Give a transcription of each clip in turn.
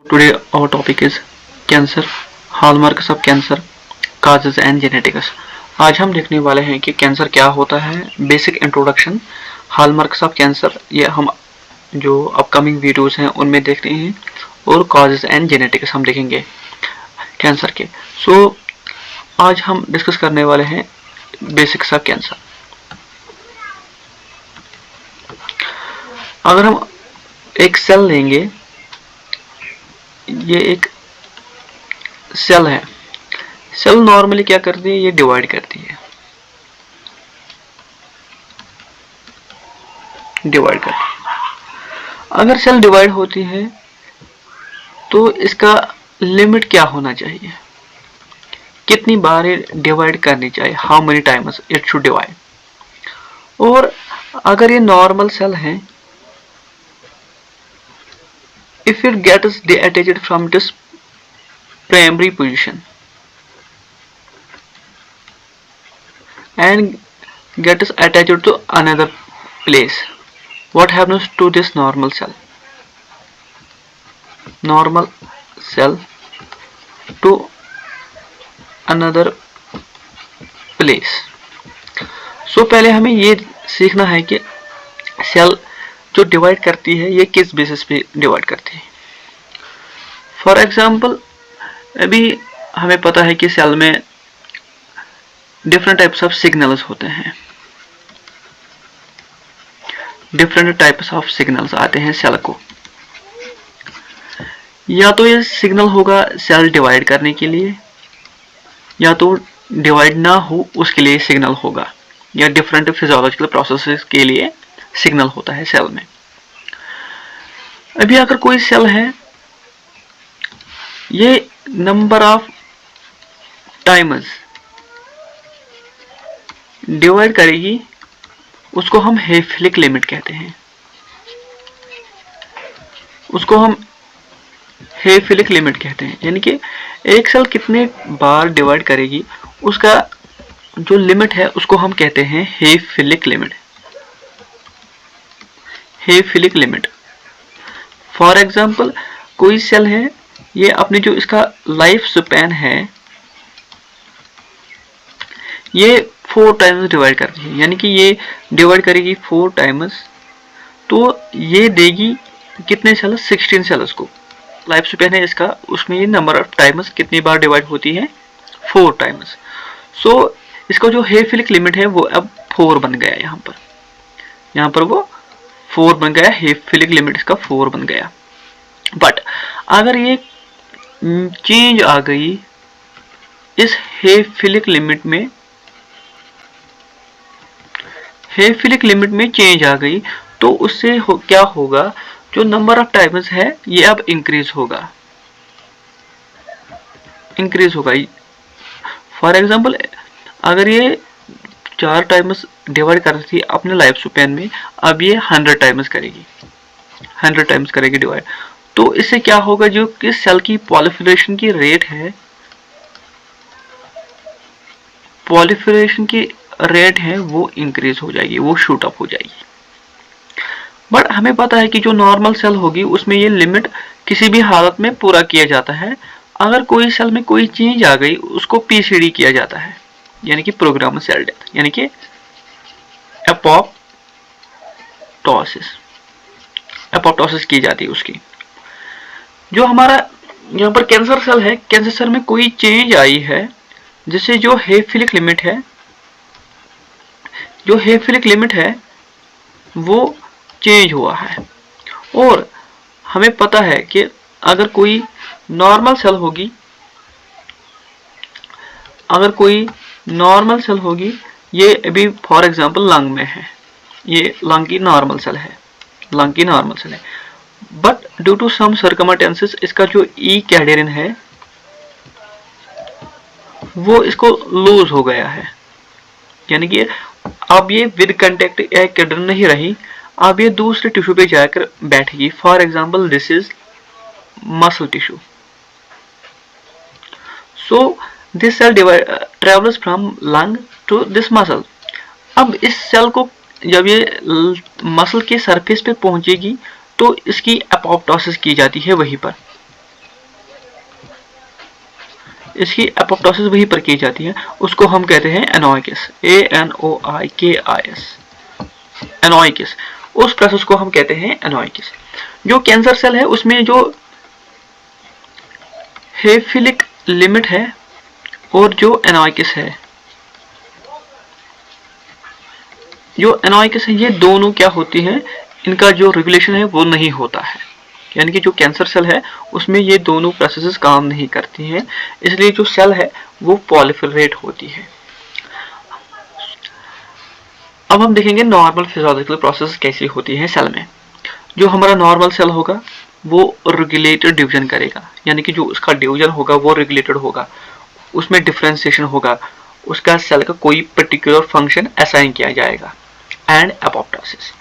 Today our topic is cancer, hallmarks of cancer, causes and genetics. आज हम देखने वाले हैं कि कैंसर क्या होता है, basic introduction, hallmarks of cancer, ये हम जो अपकमिंग वीडियोस हैं उनमें देखते हैं, और कॉजेज एंड जेनेटिक्स हम देखेंगे कैंसर के। सो आज हम डिस्कस करने वाले हैं बेसिक्स ऑफ कैंसर। अगर हम एक सेल लेंगे, ये एक सेल है। सेल नॉर्मली क्या करती है, ये डिवाइड करती है, अगर सेल डिवाइड होती है तो इसका लिमिट क्या होना चाहिए, कितनी बार डिवाइड करनी चाहिए, how many times it should divide. और अगर ये नॉर्मल सेल है, if it gets detached from its primary position and gets attached to another place, what happens to this normal cell to another place? सो पहले हमें ये सीखना है कि सेल जो डिवाइड करती है ये किस बेसिस पे डिवाइड करती है। फॉर एग्जाम्पल, अभी हमें पता है कि सेल में डिफरेंट टाइप्स ऑफ सिग्नल्स होते हैं, डिफरेंट टाइप्स ऑफ सिग्नल्स आते हैं सेल को। या तो ये सिग्नल होगा सेल डिवाइड करने के लिए, या तो डिवाइड ना हो उसके लिए सिग्नल होगा, या डिफरेंट फिजियोलॉजिकल प्रोसेसेस के लिए सिग्नल होता है सेल में। अभी अगर कोई सेल है, ये नंबर ऑफ टाइम्स डिवाइड करेगी, उसको हम हेफिलिक लिमिट कहते हैं, यानी कि एक सेल कितने बार डिवाइड करेगी उसका जो लिमिट है उसको हम कहते हैं हेफिलिक लिमिट। फॉर एग्जाम्पल, कोई सेल है, ये अपनी जो इसका लाइफ स्पैन है ये 4 टाइम्स डिवाइड करती है, यानी कि ये डिवाइड करेगी 4 टाइम्स, तो ये देगी कितने सेल्स, 16 सेल्स को। लाइफ स्पैन है इसका, उसमें ये नंबर ऑफ टाइम्स कितनी बार डिवाइड होती है, 4 टाइम्स। सो इसका जो हेफिलिक लिमिट है वो अब 4 बन गया, यहाँ पर वो 4 बन गया, हेफिलिक लिमिट इसका 4 बन गया। बट अगर ये चेंज आ गई इस हेफिलिक लिमिट में चेंज आ गई, तो उससे क्या होगा, जो नंबर ऑफ टाइम्स है ये अब इंक्रीज होगा। फॉर एग्जाम्पल, अगर ये 4 टाइम्स डिवाइड करती थी अपने लाइफ स्पैन में, अब ये 100 टाइम्स करेगी डिवाइड। तो इससे क्या होगा, जो कि सेल की पॉलिफरेशन की रेट है वो इंक्रीज हो जाएगी, वो शूट अप हो जाएगी। बट हमें पता है कि जो नॉर्मल सेल होगी उसमें ये लिमिट किसी भी हालत में पूरा किया जाता है। अगर कोई सेल में कोई चेंज आ गई उसको पीसीडी किया जाता है, यानी कि प्रोग्राम सेल डेथ, यानी कि एपोप्टोसिस की जाती है उसकी। जो हमारा यहाँ पर कैंसर सेल है, कैंसर सेल में कोई चेंज आई है जिससे जो हेफिलिक लिमिट है वो चेंज हुआ है। और हमें पता है कि अगर कोई नॉर्मल सेल होगी, ये अभी फॉर एग्जांपल लंग में है, ये लंग की नॉर्मल सेल है, but due to some circumstances इसका जो ई कैडेरिन है वो इसको लूज हो गया है, यानी कि अब ये विद कंटेक्ट एक कैडेरिन नहीं रही, अब ये दूसरे टिश्यू पे जाकर बैठेगी। For example, this is muscle tissue. So this cell travels from lung to this muscle. अब इस सेल को जब ये मसल के सरफेस पे पहुंचेगी तो इसकी एपोप्टोसिस की जाती है वहीं पर, इसकी एपोप्टोसिस वहीं पर की जाती है, उसको हम कहते हैं एनोइकिस, ANOIKIS, एनोइकिस। उस प्रोसेस को हम कहते हैं एनोइकिस। जो कैंसर सेल है उसमें जो हेफिलिक लिमिट है और जो एनोइकिस है, जो एनोइकिस है, ये दोनों क्या होती हैं, इनका जो रेगुलेशन है वो नहीं होता है। यानी कि जो कैंसर सेल है उसमें ये दोनों प्रोसेसेस काम नहीं करती हैं, इसलिए जो सेल है वो पॉलिफिलरेट होती है। अब हम देखेंगे नॉर्मल फिजियोलॉजिकल प्रोसेस कैसी होती है सेल में। जो हमारा नॉर्मल सेल होगा वो रेगुलेटेड डिवीजन करेगा, यानी कि जो उसका डिवीजन होगा वो रेगुलेटेड होगा, उसमें डिफरेंशिएशन होगा, उसका सेल का कोई पर्टिकुलर फंक्शन असाइन किया जाएगा। And apoptosis,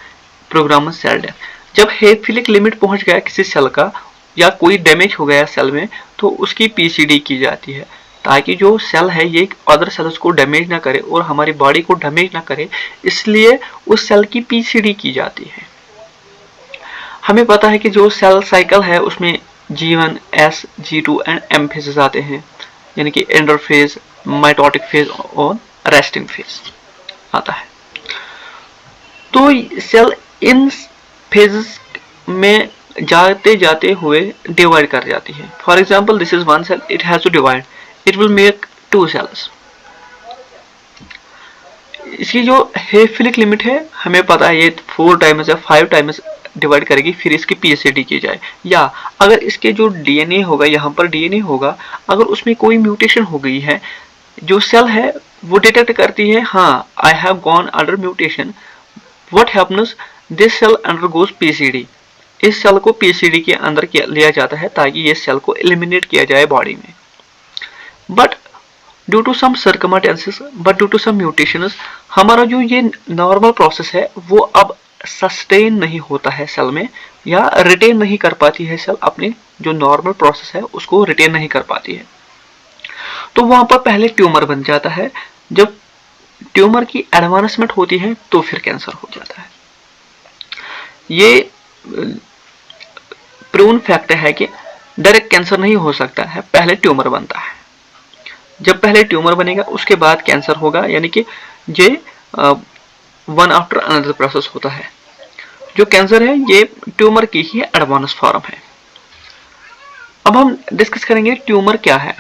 programme cell death. जब हेफिलिक लिमिट पहुंच गया किसी सेल का या कोई डैमेज हो गया सेल में तो उसकी पीसीडी की जाती है, ताकि जो सेल है ये अदर सेल्स को डैमेज ना करे और हमारी बॉडी को डैमेज ना करे, इसलिए उस सेल की पीसीडी की जाती है। हमें पता है कि जो सेल साइकिल है उसमें G1, S, G2 and M phases आते हैं, यानी कि एंडर फेज, माइटोटिक फेज और रेस्टिंग फेज आता है। तो सेल इन फेजेस में जाते जाते हुए डिवाइड कर जाती है। For example this is one cell, it has to divide, it will make 2 cells. इसकी जो हेफिलिक लिमिट है हमें पता है ये 4 टाइम्स या 5 टाइम्स डिवाइड करेगी, फिर इसकी पीएसएडी की जाए। या अगर इसके जो डीएनए होगा, यहाँ पर डीएनए होगा, अगर उसमें कोई म्यूटेशन हो गई है, जो सेल है वो डिटेक्ट करती है, हाँ I have gone under mutation, what happens, this cell undergoes PCD. इस सेल को पीसीडी के अंदर लिया जाता है ताकि ये सेल को एलिमिनेट किया जाए बॉडी में। But due to some circumstances, but due to some mutations, हमारा जो ये नॉर्मल प्रोसेस है वो अब सस्टेन नहीं होता है सेल में, या रिटेन नहीं कर पाती है सेल, अपने जो नॉर्मल प्रोसेस है उसको रिटेन नहीं कर पाती है। तो वहां पर पहले ट्यूमर बन जाता है, जब ट्यूमर की एडवांसमेंट होती है तो फिर कैंसर हो जाता है। ये प्रूवन फैक्ट है कि डायरेक्ट कैंसर नहीं हो सकता है, पहले ट्यूमर बनता है। जब पहले ट्यूमर बनेगा उसके बाद कैंसर होगा, यानी कि ये वन आफ्टर अनदर प्रोसेस होता है। जो कैंसर है ये ट्यूमर की ही एडवांस फॉर्म है। अब हम डिस्कस करेंगे ट्यूमर क्या है।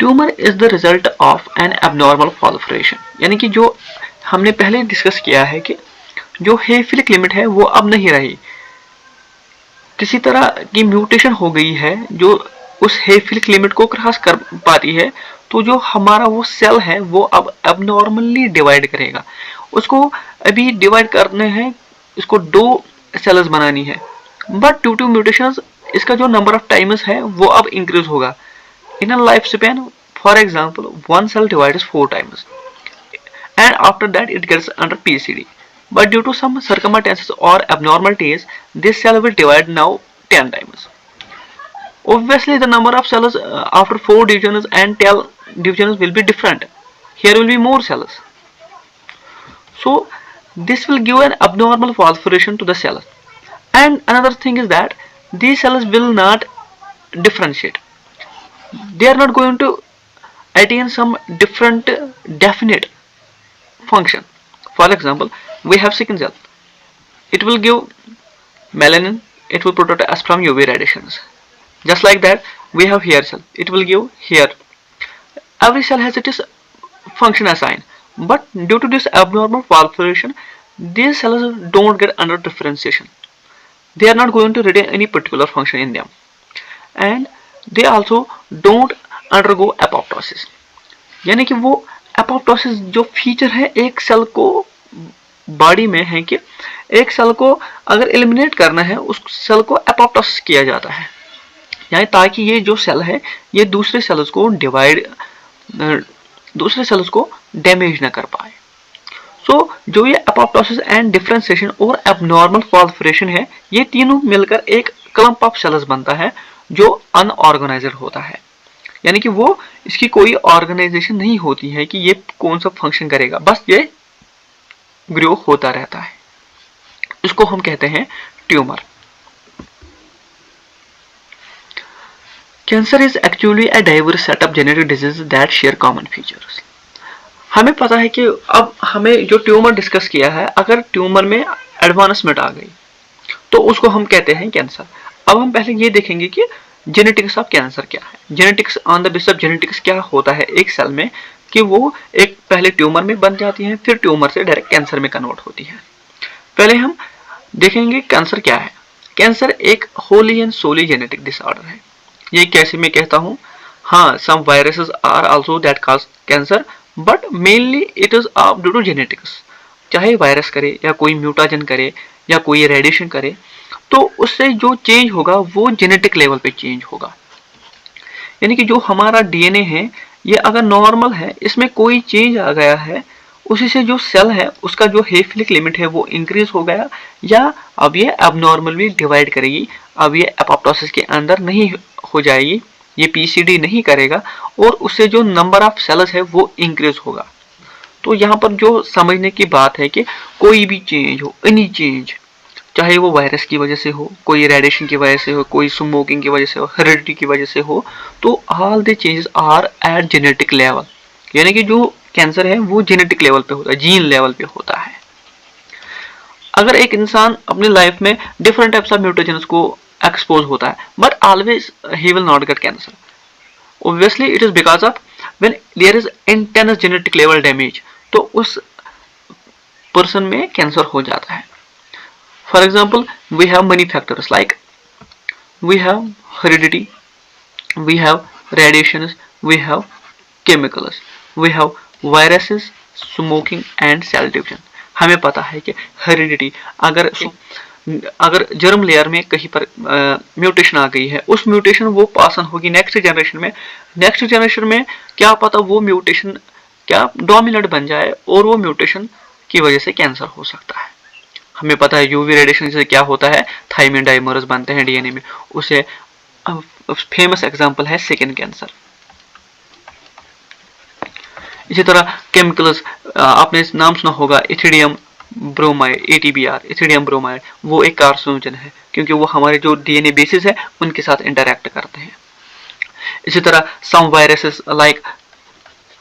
Tumour is the result of N abnormal proliferation, यानी कि जो हमने पहले डिस्कस किया है कि जो हेफिलिक लिमिट है वो अब नहीं रही, किसी तरह की म्यूटेशन हो गई है जो उस हेफिलिक लिमिट को क्रॉस कर पाती है, तो जो हमारा वो सेल है वो अब एबनॉर्मली डिवाइड करेगा। उसको अभी डिवाइड करने हैं, इसको 2 सेल्स बनानी है, बट ड्यू टू म्यूटेशंस इसका जो नंबर ऑफ टाइम्स है वो अब इंक्रीज होगा। In a life span, for example, one cell divides 4 times and after that it gets under PCD. But due to some circumstances or abnormalities, this cell will divide now 10 times. Obviously, the number of cells after 4 divisions and 10 divisions will be different. Here will be more cells. So, this will give an abnormal proliferation to the cells. And another thing is that these cells will not differentiate. They are not going to attain some different definite function. For example, we have sickle cell. It will give melanin. It will protect us from UV radiations. Just like that, we have hair cell. It will give hair. Every cell has its function assigned. But due to this abnormal proliferation, these cells don't get under differentiation. They are not going to retain any particular function in them. And they also don't undergo apoptosis. यानी कि वो apoptosis जो feature है एक cell को body में है कि एक सेल को अगर एलिमिनेट करना है उस सेल को एपोप्टोसिस किया जाता है, यानी ताकि ये जो सेल है ये दूसरे सेल्स को डैमेज ना कर पाए। सो जो ये एपोप्टोसिस एंड डिफरेंशिएशन और एबनॉर्मल प्रोलिफरेशन है, ये तीनों मिलकर एक क्लम्प ऑफ सेल्स बनता है जो अनऑर्गेनाइज्ड होता है, यानी कि वो इसकी कोई ऑर्गेनाइजेशन नहीं होती है कि ये कौन सा फंक्शन करेगा, बस ये ग्रो होता रहता है। इसको हम कहते हैं tumour. Cancer is actually a diverse set of genetic disease that share common features. हमें पता है कि अब हमें जो ट्यूमर डिस्कस किया है, अगर ट्यूमर में एडवांसमेंट आ गई तो उसको हम कहते हैं कैंसर। अब हम पहले ये देखेंगे कि जेनेटिक्स ऑफ कैंसर क्या है। Genetics on the basis of genetics क्या होता है एक सेल में, कि वो एक पहले ट्यूमर में बन जाती है, फिर ट्यूमर से डायरेक्ट कैंसर में कन्वर्ट होती है। पहले हम देखेंगे कैंसर क्या है। कैंसर एक wholly and solely genetic disorder है। ये कैसे मैं कहता हूँ, हाँ, some viruses are also that cause cancer, but mainly it is due to genetics. चाहे वायरस करे या कोई म्यूटाजन करे या कोई रेडिएशन करे, तो उससे जो चेंज होगा वो जेनेटिक लेवल पे चेंज होगा। यानी कि जो हमारा डीएनए है, ये अगर नॉर्मल है, इसमें कोई चेंज आ गया है, उसी से जो सेल है उसका जो हेफिलिक लिमिट है वो इंक्रीज हो गया, या अब ये अबनॉर्मली डिवाइड करेगी, अब ये एपोप्टोसिस के अंदर नहीं हो जाएगी, ये पीसीडी नहीं करेगा, और उससे जो नंबर ऑफ सेल्स है वो इंक्रीज होगा। तो यहाँ पर जो समझने की बात है कि कोई भी चेंज हो, एनी चेंज, चाहे वो वायरस की वजह से हो, कोई रेडिएशन की वजह से हो, कोई स्मोकिंग की वजह से हो, हेरिडिटी की वजह से हो, तो all the changes are at genetic level. यानी कि जो कैंसर है वो जेनेटिक लेवल पे होता है, जीन लेवल पे होता है। अगर एक इंसान अपनी लाइफ में डिफरेंट टाइप्स ऑफ म्यूटेशंस को एक्सपोज होता है, बट ऑलवेज ही will not get cancer. Obviously it is because of when there is intense genetic level damage, तो उस पर्सन में कैंसर हो जाता है। For example, we have many factors like we have heredity, we have radiations, we have chemicals, we have viruses, smoking and cell division. हमें पता है कि हेरिडिटी, अगर जर्म लेयर में कहीं पर म्यूटेशन आ गई है, उस म्यूटेशन वो पास ऑन होगी नेक्स्ट जनरेशन में। नेक्स्ट जनरेशन में क्या पता वो म्यूटेशन क्या डोमिनेंट बन जाए और वो म्यूटेशन की वजह से कैंसर हो सकता है। हमें पता है यूवी रेडिएशन से क्या होता है, थायमिन डाइमर्स बनते हैं डीएनए में। उसे फेमस एग्जांपल है स्किन कैंसर। इसी तरह केमिकल्स, आपने नाम सुना होगा इथिडियम ब्रोमाइड, एटीबीआर, इथिडियम ब्रोमाइड, वो एक कार्सिनोजन है क्योंकि वो हमारे जो डीएनए बेसिस है उनके साथ इंटरैक्ट करते हैं। इसी तरह सम वायरसेस लाइक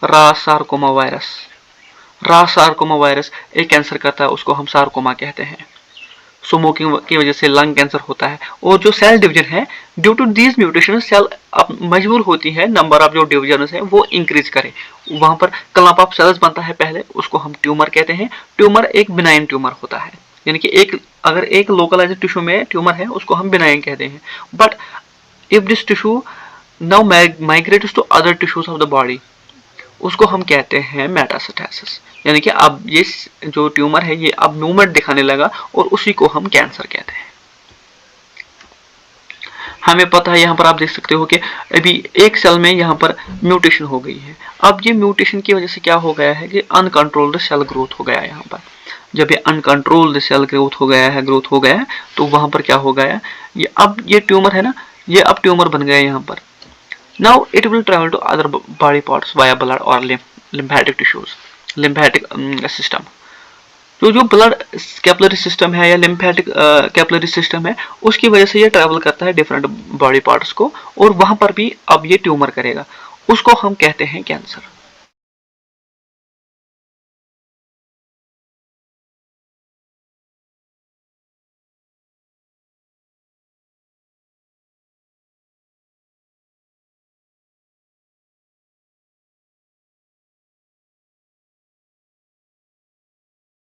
रा सार्कोमा वायरस, रा सार्कोमा वायरस एक कैंसर करता है, उसको हम सार्कोमा कहते हैं। स्मोकिंग की वजह से लंग कैंसर होता है। और जो सेल डिवीजन है, due to these mutation cell मजबूर होती है नंबर ऑफ जो डिवीजन है वो इंक्रीज करे। वहां पर क्लम्प ऑफ सेल्स बनता है पहले, उसको हम ट्यूमर कहते हैं। ट्यूमर एक बिनाइन ट्यूमर होता है, यानी कि अगर एक लोकलाइज्ड टिश्यू में ट्यूमर है उसको हम बिनाइन कहते हैं। But if this tissue now migrates to other tissues of the body, उसको हम कहते हैं मेटास्टेसिस। यानी कि अब ये जो ट्यूमर है ये अब मूवमेंट दिखाने लगा और उसी को हम कैंसर कहते हैं। हमें पता है, यहाँ पर आप देख सकते हो कि अभी एक सेल में यहाँ पर म्यूटेशन हो गई है। अब ये म्यूटेशन की वजह से क्या हो गया है कि अनकंट्रोल्ड सेल ग्रोथ हो गया है। यहाँ पर जब ये अनकंट्रोल्ड सेल ग्रोथ हो गया है तो वहां पर क्या हो गया, ये ट्यूमर है ना, ये अब ट्यूमर बन गया है यहाँ पर। Now it will travel to other body parts via blood or lymphatic tissues, lymphatic system। तो जो ब्लड कैपिलरी सिस्टम है या लिम्फेटिक कैपिलरी सिस्टम है, उसकी वजह से ये ट्रैवल करता है डिफरेंट बॉडी पार्ट्स को, और वहां पर भी अब ये ट्यूमर करेगा, उसको हम कहते हैं कैंसर।